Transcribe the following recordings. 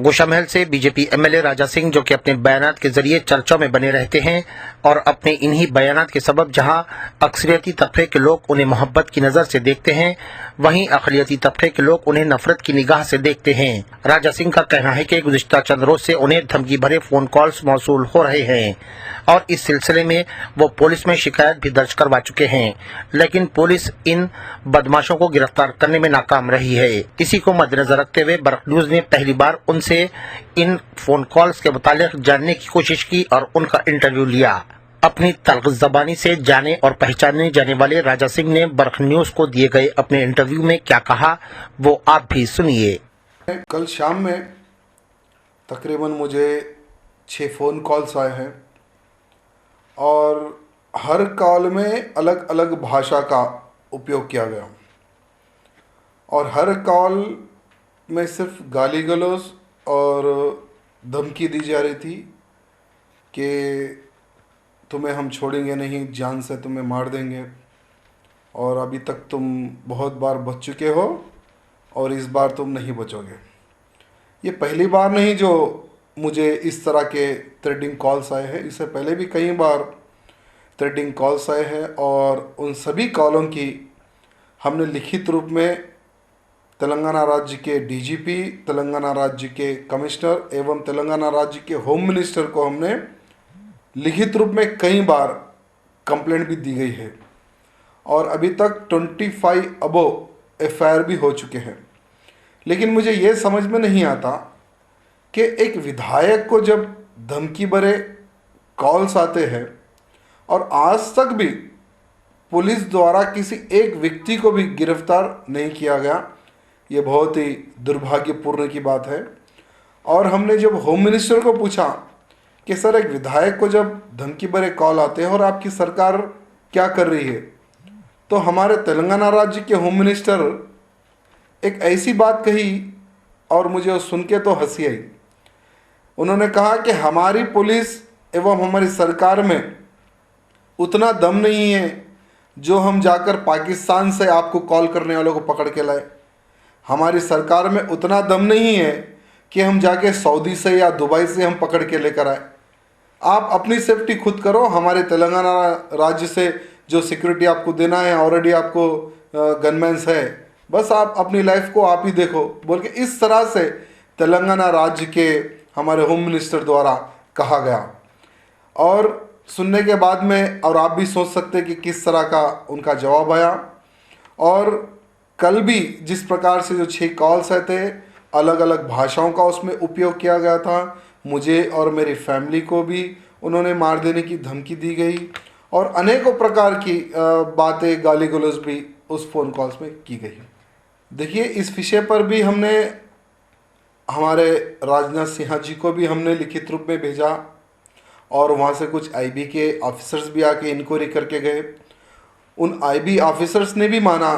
गोशामहल से BJP MLA Raja Singh, जो कि अपने बयानात के जरिए चर्चाओं में बने रहते हैं और अपने इन्हीं बयानात के सबब जहां अक्सरियती तबके के लोग उन्हें मोहब्बत की नजर से देखते हैं, वहीं अक़लियती तबके के लोग उन्हें नफरत की निगाह से देखते हैं। राजा सिंह का कहना है कि गुज़िश्ता चंद रोज से उन्हें धमकी भरे फोन कॉल्स मौसूल हो रहे हैं और इस सिलसिले में वो पुलिस में शिकायत भी दर्ज करवा चुके हैं, लेकिन पुलिस इन बदमाशों को गिरफ्तार करने में नाकाम रही है। इसी को मद्देनजर रखते हुए बरक न्यूज ने पहली बार उनसे इन फोन कॉल्स के मुतालिक जानने की कोशिश की और उनका इंटरव्यू लिया। अपनी तल्ख ज़बानी से जाने और पहचाने जाने वाले राजा सिंह ने बरक न्यूज को दिए गए अपने इंटरव्यू में क्या कहा, वो आप भी सुनिए। कल शाम में तकरीबन मुझे 6 फ़ोन कॉल्स आए हैं और हर कॉल में अलग अलग भाषा का उपयोग किया गया और हर कॉल में सिर्फ गाली गलौज और धमकी दी जा रही थी कि तुम्हें हम छोड़ेंगे नहीं, जान से तुम्हें मार देंगे और अभी तक तुम बहुत बार बच चुके हो और इस बार तुम नहीं बचोगे। ये पहली बार नहीं जो मुझे इस तरह के थ्रेटिंग कॉल्स आए हैं, इससे पहले भी कई बार थ्रेटिंग कॉल्स आए हैं और उन सभी कॉलों की हमने लिखित रूप में तेलंगाना राज्य के डीजीपी, तेलंगाना राज्य के कमिश्नर एवं तेलंगाना राज्य के होम मिनिस्टर को हमने लिखित रूप में कई बार कंप्लेंट भी दी गई है और अभी तक 25 अबव एफआईआर भी हो चुके हैं। लेकिन मुझे ये समझ में नहीं आता कि एक विधायक को जब धमकी भरे कॉल्स आते हैं और आज तक भी पुलिस द्वारा किसी एक व्यक्ति को भी गिरफ्तार नहीं किया गया, ये बहुत ही दुर्भाग्यपूर्ण की बात है। और हमने जब होम मिनिस्टर को पूछा कि सर, एक विधायक को जब धमकी भरे कॉल आते हैं और आपकी सरकार क्या कर रही है, तो हमारे तेलंगाना राज्य के होम मिनिस्टर एक ऐसी बात कही और मुझे वो सुन के तो हंसी आई। उन्होंने कहा कि हमारी पुलिस एवं हमारी सरकार में उतना दम नहीं है जो हम जाकर पाकिस्तान से आपको कॉल करने वालों को पकड़ के लाए। हमारी सरकार में उतना दम नहीं है कि हम जाके सऊदी से या दुबई से हम पकड़ के लेकर आए। आप अपनी सेफ्टी खुद करो, हमारे तेलंगाना राज्य से जो सिक्योरिटी आपको देना है ऑलरेडी आपको गनमैन्स है, बस आप अपनी लाइफ को आप ही देखो बोल के इस तरह से तेलंगाना राज्य के हमारे होम मिनिस्टर द्वारा कहा गया। और सुनने के बाद में और आप भी सोच सकते कि किस तरह का उनका जवाब आया। और कल भी जिस प्रकार से जो 6 कॉल्स आए थे, अलग अलग भाषाओं का उसमें उपयोग किया गया था। मुझे और मेरी फैमिली को भी उन्होंने मार देने की धमकी दी गई और अनेकों प्रकार की बातें, गाली गलौज भी उस फ़ोन कॉल्स में की गई। देखिए, इस विषय पर भी हमने हमारे राजनाथ सिंह जी को भी हमने लिखित रूप में भेजा और वहाँ से कुछ आईबी के ऑफिसर्स भी आके इंक्वायरी करके गए। उन आईबी ऑफिसर्स ने भी माना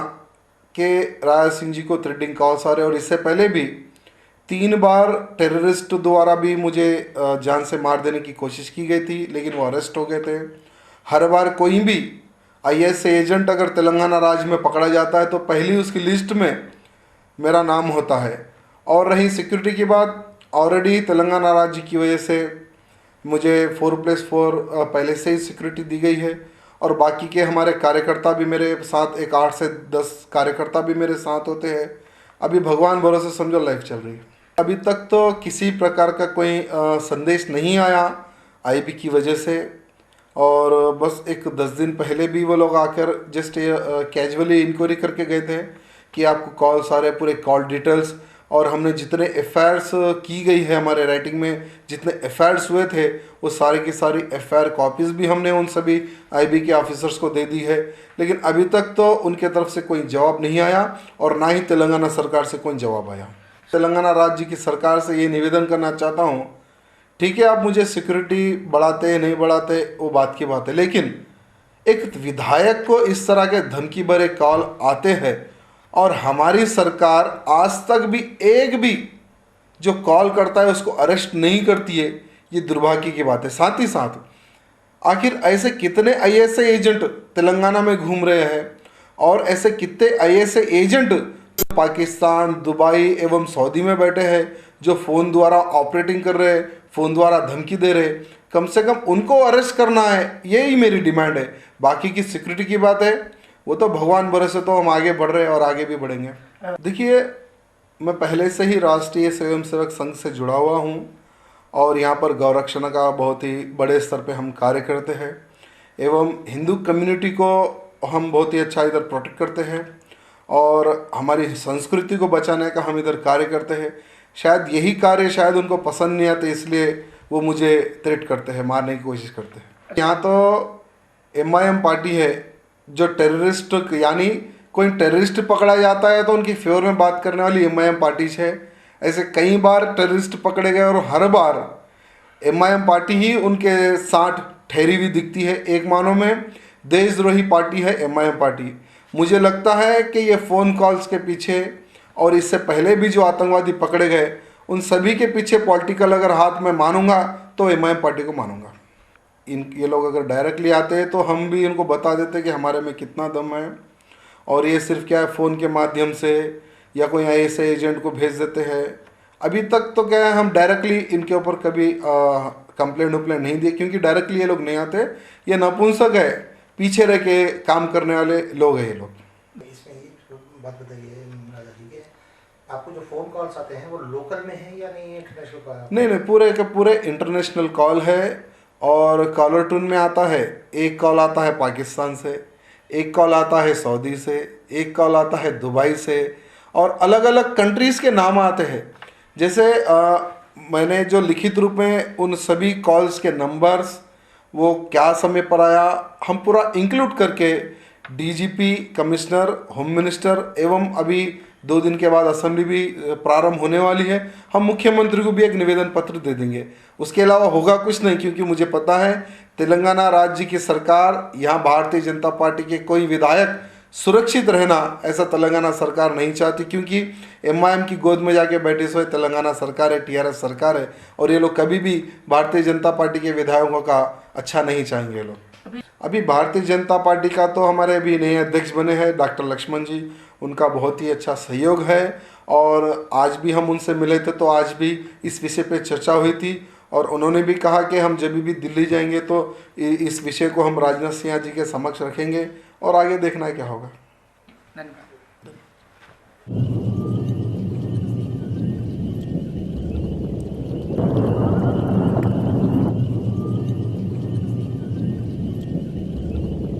कि राजा सिंह जी को थ्रेटिंग कॉल्स आ रहे और इससे पहले भी 3 बार टेररिस्ट द्वारा भी मुझे जान से मार देने की कोशिश की गई थी, लेकिन वो अरेस्ट हो गए थे। हर बार कोई भी आईएसआई एजेंट अगर तेलंगाना राज्य में पकड़ा जाता है तो पहली उसकी लिस्ट में मेरा नाम होता है। और रही सिक्योरिटी की बात, ऑलरेडी तेलंगाना राज्य की वजह से मुझे 4+4 पहले से ही सिक्योरिटी दी गई है और बाकी के हमारे कार्यकर्ता भी मेरे साथ, एक 8 से 10 कार्यकर्ता भी मेरे साथ होते हैं। अभी भगवान भरोसे समझो लाइफ चल रही है। अभी तक तो किसी प्रकार का कोई संदेश नहीं आया आईबी की वजह से और बस एक 10 दिन पहले भी वो लोग आकर जस्ट कैजुअली इंक्वायरी करके गए थे कि आपको कॉल्स आ रहे, पूरे कॉल डिटेल्स और हमने जितने एफआईआर्स की गई है हमारे राइटिंग में, जितने एफआईआर्स हुए थे वो सारी की सारी एफआईआर कॉपीज़ भी हमने उन सभी आईबी के ऑफिसर्स को दे दी है। लेकिन अभी तक तो उनके तरफ से कोई जवाब नहीं आया और ना ही तेलंगाना सरकार से कोई जवाब आया। तेलंगाना राज्य की सरकार से ये निवेदन करना चाहता हूँ, ठीक है, आप मुझे सिक्योरिटी बढ़ाते नहीं बढ़ाते वो बात की बात है, लेकिन एक विधायक को इस तरह के धमकी भरे कॉल आते हैं और हमारी सरकार आज तक भी एक भी जो कॉल करता है उसको अरेस्ट नहीं करती है, ये दुर्भाग्य की बात है। साथ ही साथ आखिर ऐसे कितने आईएसआई एजेंट तेलंगाना में घूम रहे हैं और ऐसे कितने आईएसआई एजेंट पाकिस्तान, दुबई एवं सऊदी में बैठे हैं जो फ़ोन द्वारा ऑपरेटिंग कर रहे, फ़ोन द्वारा धमकी दे रहे, कम से कम उनको अरेस्ट करना है, यही मेरी डिमांड है। बाकी की सिक्योरिटी की बात है, वो तो भगवान भरोसे, तो हम आगे बढ़ रहे हैं और आगे भी बढ़ेंगे। देखिए, मैं पहले से ही राष्ट्रीय स्वयंसेवक संघ से जुड़ा हुआ हूँ और यहाँ पर गौरक्षण का बहुत ही बड़े स्तर पे हम कार्य करते हैं एवं हिंदू कम्युनिटी को हम बहुत ही अच्छा इधर प्रोटेक्ट करते हैं और हमारी संस्कृति को बचाने का हम इधर कार्य करते हैं। शायद यही कार्य शायद उनको पसंद नहीं आते, इसलिए वो मुझे थ्रेट करते हैं, मारने की कोशिश करते हैं। यहाँ तो MIM पार्टी है जो टेररिस्ट, यानी कोई टेररिस्ट पकड़ा जाता है तो उनकी फेवर में बात करने वाली MIM पार्टी है। ऐसे कई बार टेररिस्ट पकड़े गए और हर बार MIM पार्टी ही उनके साथ ठहरी हुई दिखती है। एक मानो में देशद्रोही पार्टी है MIM पार्टी। मुझे लगता है कि ये फ़ोन कॉल्स के पीछे और इससे पहले भी जो आतंकवादी पकड़े गए, उन सभी के पीछे पॉलिटिकल अगर हाथ में मानूंगा तो MIM पार्टी को मानूंगा। ये लोग अगर डायरेक्टली आते हैं तो हम भी इनको बता देते कि हमारे में कितना दम है, और ये सिर्फ क्या है, फ़ोन के माध्यम से या कोई ऐसे एजेंट को भेज देते हैं। अभी तक तो क्या है, हम डायरेक्टली इनके ऊपर कभी कंप्लेंट उप्लेंट नहीं दिए, क्योंकि डायरेक्टली ये लोग नहीं आते। ये नपुंसक है, पीछे रह के काम करने वाले लोग हैं ये लोग। इसमें एक बात बताइए राजा जी के, आपको जो फ़ोन कॉल्स आते हैं वो लोकल में है या नहीं, इंटरनेशनल कॉल? नहीं, पूरे के पूरे इंटरनेशनल कॉल है और कॉलर टून में आता है। एक कॉल आता है पाकिस्तान से, एक कॉल आता है सऊदी से, एक कॉल आता है दुबई से, और अलग अलग कंट्रीज़ के नाम आते हैं। जैसे मैंने जो लिखित रूप में उन सभी कॉल्स के नंबर्स, वो क्या समय पर आया, हम पूरा इंक्लूड करके DGP, कमिश्नर, होम मिनिस्टर एवं अभी 2 दिन के बाद असेंबली भी प्रारंभ होने वाली है, हम मुख्यमंत्री को भी एक निवेदन पत्र दे देंगे। उसके अलावा होगा कुछ नहीं, क्योंकि मुझे पता है तेलंगाना राज्य की सरकार, यहाँ भारतीय जनता पार्टी के कोई विधायक सुरक्षित रहना ऐसा तेलंगाना सरकार नहीं चाहती, क्योंकि MIM की गोद में जाके बैठी हुई तेलंगाना सरकार है, TRS सरकार है, और ये लोग कभी भी भारतीय जनता पार्टी के विधायकों का अच्छा नहीं चाहेंगे ये लोग। अभी भारतीय जनता पार्टी का तो हमारे अभी नए अध्यक्ष बने हैं डॉक्टर लक्ष्मण जी, उनका बहुत ही अच्छा सहयोग है, और आज भी हम उनसे मिले थे तो आज भी इस विषय पे चर्चा हुई थी, और उन्होंने भी कहा कि हम जब भी दिल्ली जाएंगे तो इस विषय को हम राजनाथ सिंह जी के समक्ष रखेंगे और आगे देखना है क्या होगा। धन्यवाद।